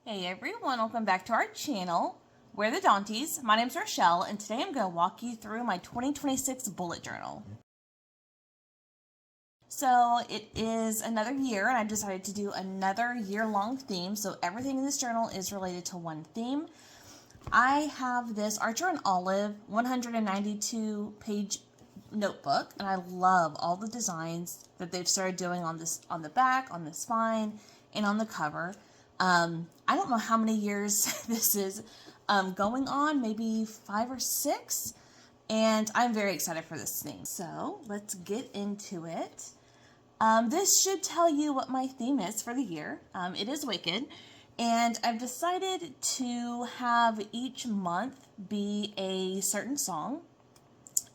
Hey everyone, welcome back to our channel. We're the Dawnties. My name's Richele, and today I'm going to walk you through my 2026 bullet journal. So it is another year, and I decided to do another year-long theme, so everything in this journal is related to one theme. I have this Archer and Olive 192-page notebook, and I love all the designs that they've started doing on the back, on the spine, and on the cover. I don't know how many years this is going on, maybe 5 or 6, and I'm very excited for this theme. So let's get into it. This should tell you what my theme is for the year. It is Wicked, and I've decided to have each month be a certain song.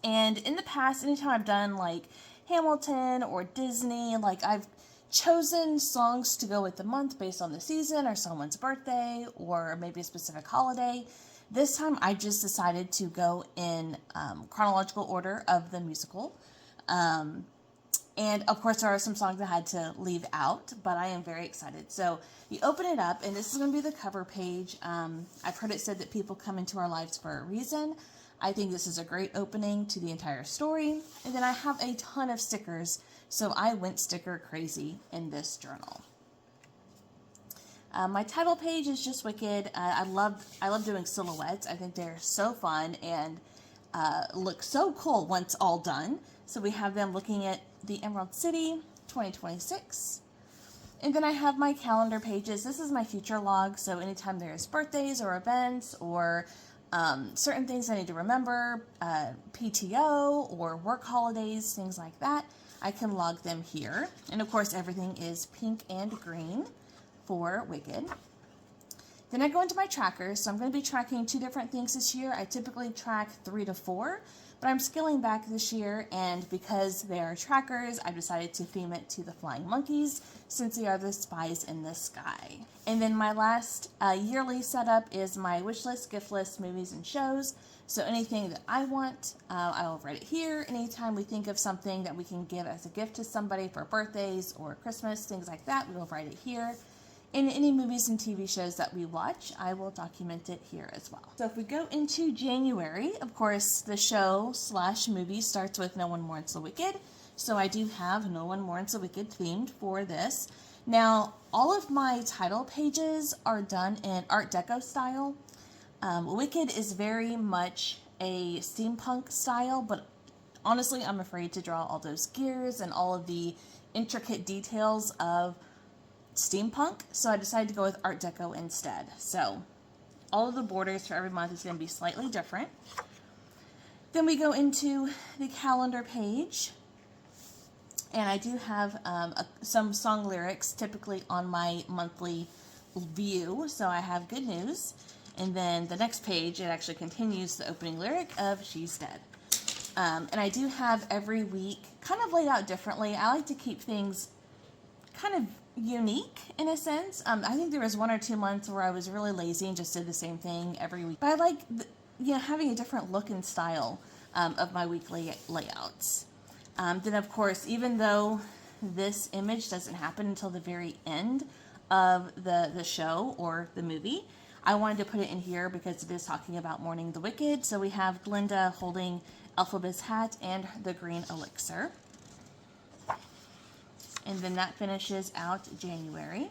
And in the past, anytime I've done like Hamilton or Disney, like I've chosen songs to go with the month based on the season or someone's birthday or maybe a specific holiday. This time I just decided to go in chronological order of the musical. And of course there are some songs I had to leave out, but I am very excited. So you open it up, and this is going to be the cover page. I've heard it said that people come into our lives for a reason. I think this is a great opening to the entire story. And then I have a ton of stickers, so I went sticker crazy in this journal. My title page is just Wicked. I love doing silhouettes. I think they're so fun and look so cool once all done. So we have them looking at the Emerald City 2026. And then I have my calendar pages. This is my future log, so anytime there's birthdays or events or certain things I need to remember, PTO or work holidays, things like that, I can log them here. And of course everything is pink and green for Wicked. Then I go into my trackers, so I'm going to be tracking 2 different things this year. I typically track 3 to 4, but I'm scaling back this year, and because they are trackers, I decided to theme it to the flying monkeys, since they are the spies in the sky. And then my last yearly setup is my wish list, gift list, movies, and shows. So anything that I want, I will write it here. Anytime we think of something that we can give as a gift to somebody for birthdays or Christmas, things like that, we will write it here. In any movies and TV shows that we watch, I will document it here as well. So if we go into January, of course, the show / movie starts with No One Mourns the Wicked. So I do have No One Mourns the Wicked themed for this. Now, all of my title pages are done in Art Deco style. Wicked is very much a steampunk style, but honestly, I'm afraid to draw all those gears and all of the intricate details of steampunk, so I decided to go with Art Deco instead. So all of the borders for every month is going to be slightly different. Then we go into the calendar page, and I do have some song lyrics typically on my monthly view, so I have Good News, and then the next page it actually continues the opening lyric of She's Dead. And I do have every week kind of laid out differently. I like to keep things kind of unique in a sense. I think there was 1 or 2 months where I was really lazy and just did the same thing every week. But I like having a different look and style of my weekly layouts. Then of course, even though this image doesn't happen until the very end of the show or the movie, I wanted to put it in here because it is talking about mourning the wicked. So we have Glinda holding Elphaba's hat and the green elixir. And then that finishes out January.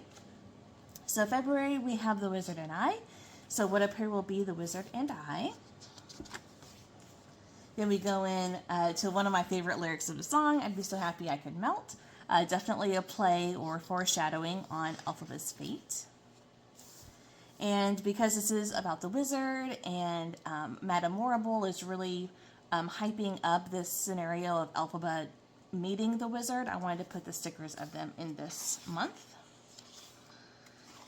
So February, we have The Wizard and I. So what up here will be The Wizard and I. Then we go in to one of my favorite lyrics of the song, I'd Be So Happy I Could Melt. Definitely a play or foreshadowing on Elphaba's fate. And because this is about the wizard, and Madame Morrible is really hyping up this scenario of Elphaba meeting the wizard, I wanted to put the stickers of them in this month.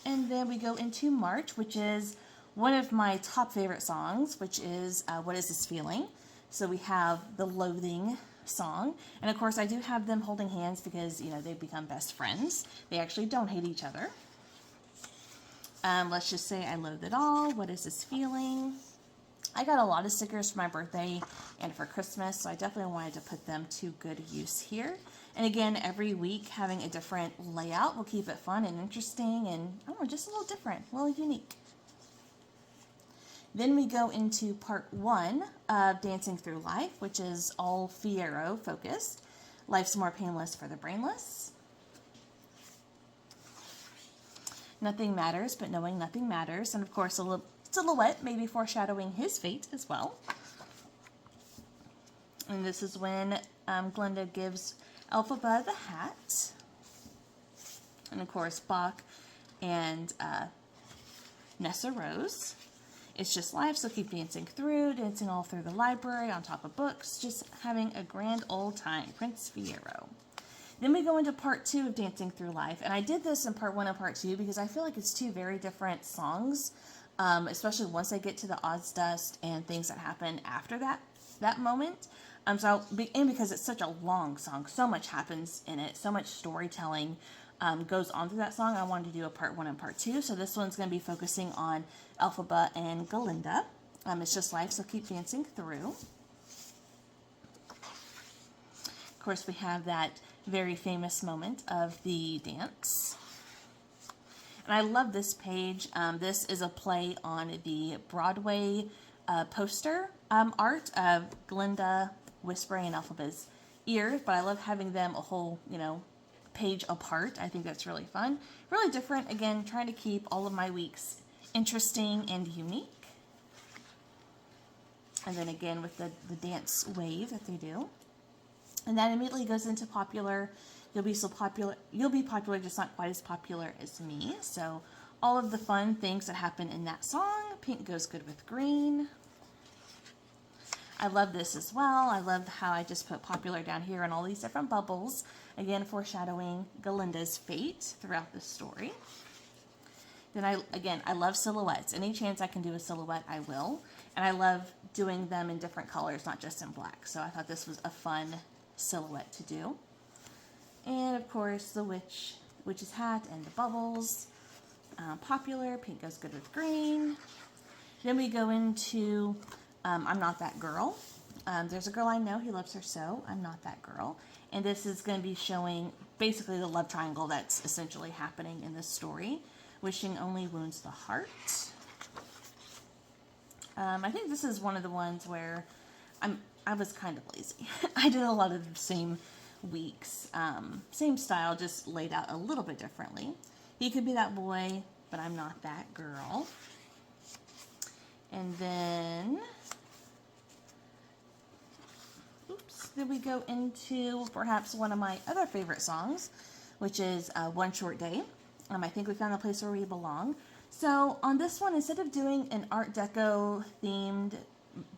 And then we go into March, which is one of my top favorite songs, which is What Is This Feeling? So we have the Loathing song, and of course I do have them holding hands because they've become best friends. They actually don't hate each other. Let's just say I loathe it all. What is this feeling? I got a lot of stickers for my birthday and for Christmas, so I definitely wanted to put them to good use here. And again, every week having a different layout will keep it fun and interesting and, I don't know, just a little different, a little unique. Then we go into part 1 of Dancing Through Life, which is all Fierro focused. Life's more painless for the brainless. Nothing matters, but knowing nothing matters. And of course, a little silhouette, maybe foreshadowing his fate as well. And this is when Glenda gives Elphaba the hat. And of course, Bach and Nessa Rose. It's just life, so keep dancing through, dancing all through the library, on top of books, just having a grand old time. Prince Fierro. Then we go into part 2 of Dancing Through Life, and I did this in part 1 and part 2 because I feel like it's 2 very different songs, especially once I get to the Oz Dust and things that happen after that moment. And because it's such a long song, so much happens in it, so much storytelling goes on through that song. I wanted to do a part 1 and part 2, so this one's going to be focusing on Elphaba and Galinda. It's just life, so keep dancing through. Of course, we have that very famous moment of the dance. And I love this page. This is a play on the Broadway poster art of Glinda whispering in Elphaba's ears, but I love having them a whole, page apart. I think that's really fun. Really different. Again, trying to keep all of my weeks interesting and unique. And then again with the dance wave that they do. And that immediately goes into popular. You'll be popular, just not quite as popular as me. So all of the fun things that happen in that song. Pink goes good with green. I love this as well. I love how I just put popular down here and all these different bubbles. Again, foreshadowing Galinda's fate throughout the story. Then I love silhouettes. Any chance I can do a silhouette, I will. And I love doing them in different colors, not just in black. So I thought this was a fun silhouette to do. And of course, the witch's hat and the bubbles. Popular, pink goes good with green. Then we go into I'm Not That Girl. There's a girl I know, he loves her so. I'm not that girl. And this is going to be showing basically the love triangle that's essentially happening in this story. Wishing only wounds the heart. I think this is one of the ones where I was kind of lazy. I did a lot of the same weeks, same style, just laid out a little bit differently. He could be that boy, but I'm not that girl. And then then we go into perhaps one of my other favorite songs, which is One Short Day. I think we found a place where we belong. So on this one, instead of doing an Art Deco themed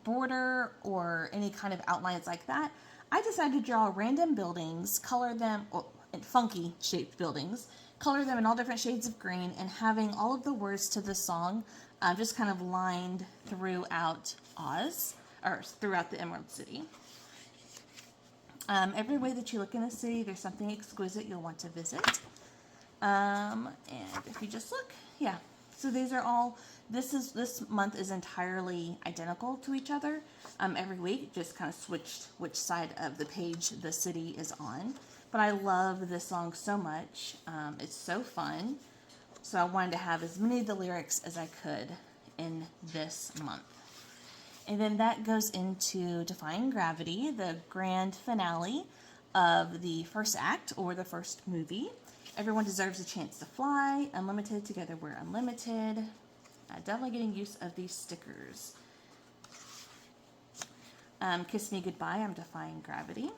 border or any kind of outlines like that, I decided to draw random buildings, color them, in funky shaped buildings, color them in all different shades of green, and having all of the words to the song just kind of lined throughout Oz, or throughout the Emerald City. Every way that you look in the city, there's something exquisite you'll want to visit. And if you just look, yeah. So these are all, this month is entirely identical to each other. Every week, just kind of switched which side of the page the city is on. But I love this song so much. It's so fun. So I wanted to have as many of the lyrics as I could in this month. And then that goes into Defying Gravity, the grand finale of the first act or the first movie. Everyone deserves a chance to fly. Unlimited, together we're unlimited. Definitely getting use of these stickers. Kiss Me Goodbye, I'm Defying Gravity.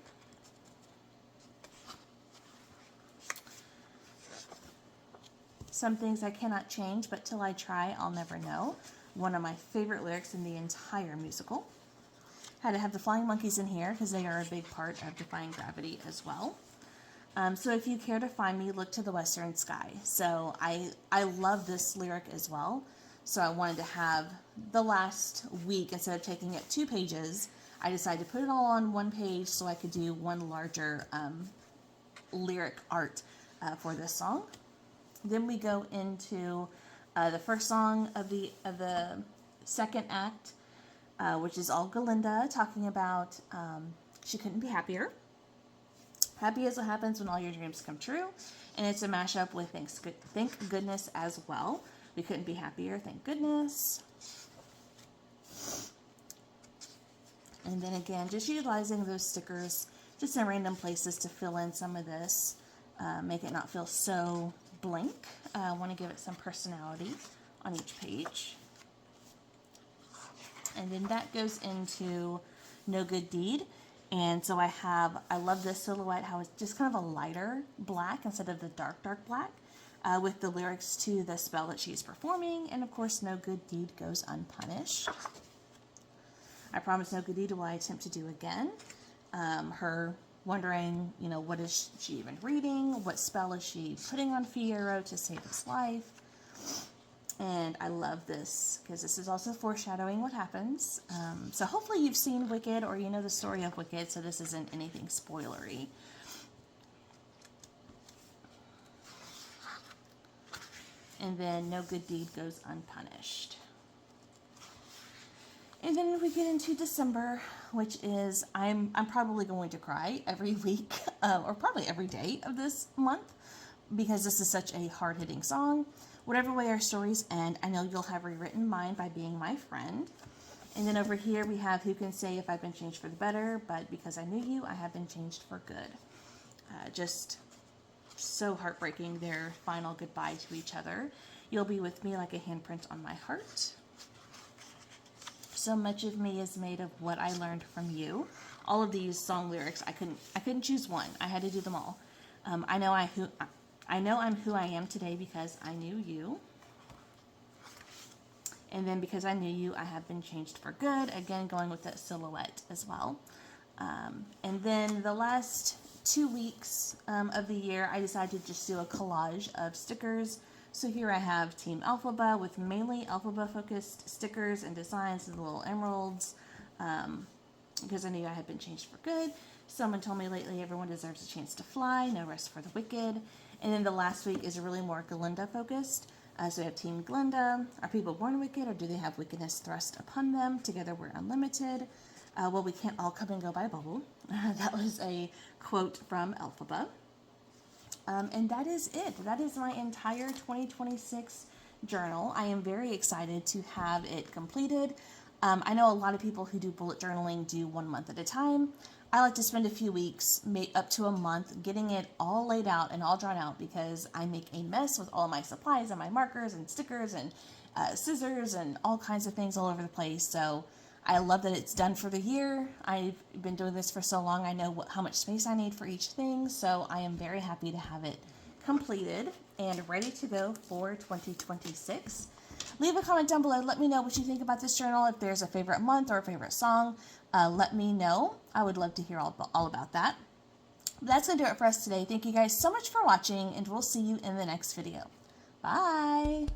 Some things I cannot change, but till I try, I'll never know. One of my favorite lyrics in the entire musical. Had to have the flying monkeys in here because they are a big part of Defying Gravity as well. So if you care to find me, look to the western sky. So I love this lyric as well. So I wanted to have the last week, instead of taking it 2 pages, I decided to put it all on 1 page so I could do one larger lyric art for this song. Then we go into the first song of the second act, which is all Galinda talking about she couldn't be happier. Happy is what happens when all your dreams come true. And it's a mashup with thank goodness as well. We couldn't be happier, thank goodness. And then again, just utilizing those stickers just in random places to fill in some of this. Make it not feel so blank. I want to give it some personality on each page. And then that goes into No Good Deed. And so I love this silhouette, how it's just kind of a lighter black instead of the dark, dark black, with the lyrics to the spell that she's performing. And of course, no good deed goes unpunished. I promise no good deed will I attempt to do again. Her wondering, you know, what is she even reading? What spell is she putting on Fiyero to save his life? And I love this because this is also foreshadowing what happens. So hopefully you've seen Wicked or you know the story of Wicked, so this isn't anything spoilery. And then no good deed goes unpunished. And then we get into December, which is I'm probably going to cry every week or probably every day of this month because this is such a hard-hitting song. Whatever way our stories end, I know you'll have rewritten mine by being my friend. And then over here we have Who Can Say If I've Been Changed for the Better, but because I knew you, I have been changed for good. Just so heartbreaking, their final goodbye to each other. You'll be with me like a handprint on my heart. So much of me is made of what I learned from you. All of these song lyrics, I couldn't choose one. I had to do them all. I know I'm who I am today because I knew you. And then because I knew you, I have been changed for good. Again, going with that silhouette as well. And then the last 2 weeks of the year, I decided to just do a collage of stickers. So here I have Team Elphaba with mainly Elphaba focused stickers and designs and little emeralds. Because I knew I had been changed for good. Someone told me lately everyone deserves a chance to fly. No rest for the wicked. And then the last week is really more Galinda focused. So we have Team Glinda. Are people born wicked or do they have wickedness thrust upon them? Together we're unlimited. Well, we can't all come and go by a bubble. That was a quote from Elphaba. And that is it. That is my entire 2026 journal. I am very excited to have it completed. I know a lot of people who do bullet journaling do 1 month at a time. I like to spend a few weeks, up to a month, getting it all laid out and all drawn out because I make a mess with all my supplies and my markers and stickers and scissors and all kinds of things all over the place. So I love that it's done for the year. I've been doing this for so long. I know how much space I need for each thing. So I am very happy to have it completed and ready to go for 2026. Leave a comment down below. Let me know what you think about this journal. If there's a favorite month or a favorite song, let me know. I would love to hear all about that. But that's going to do it for us today. Thank you guys so much for watching, and we'll see you in the next video. Bye!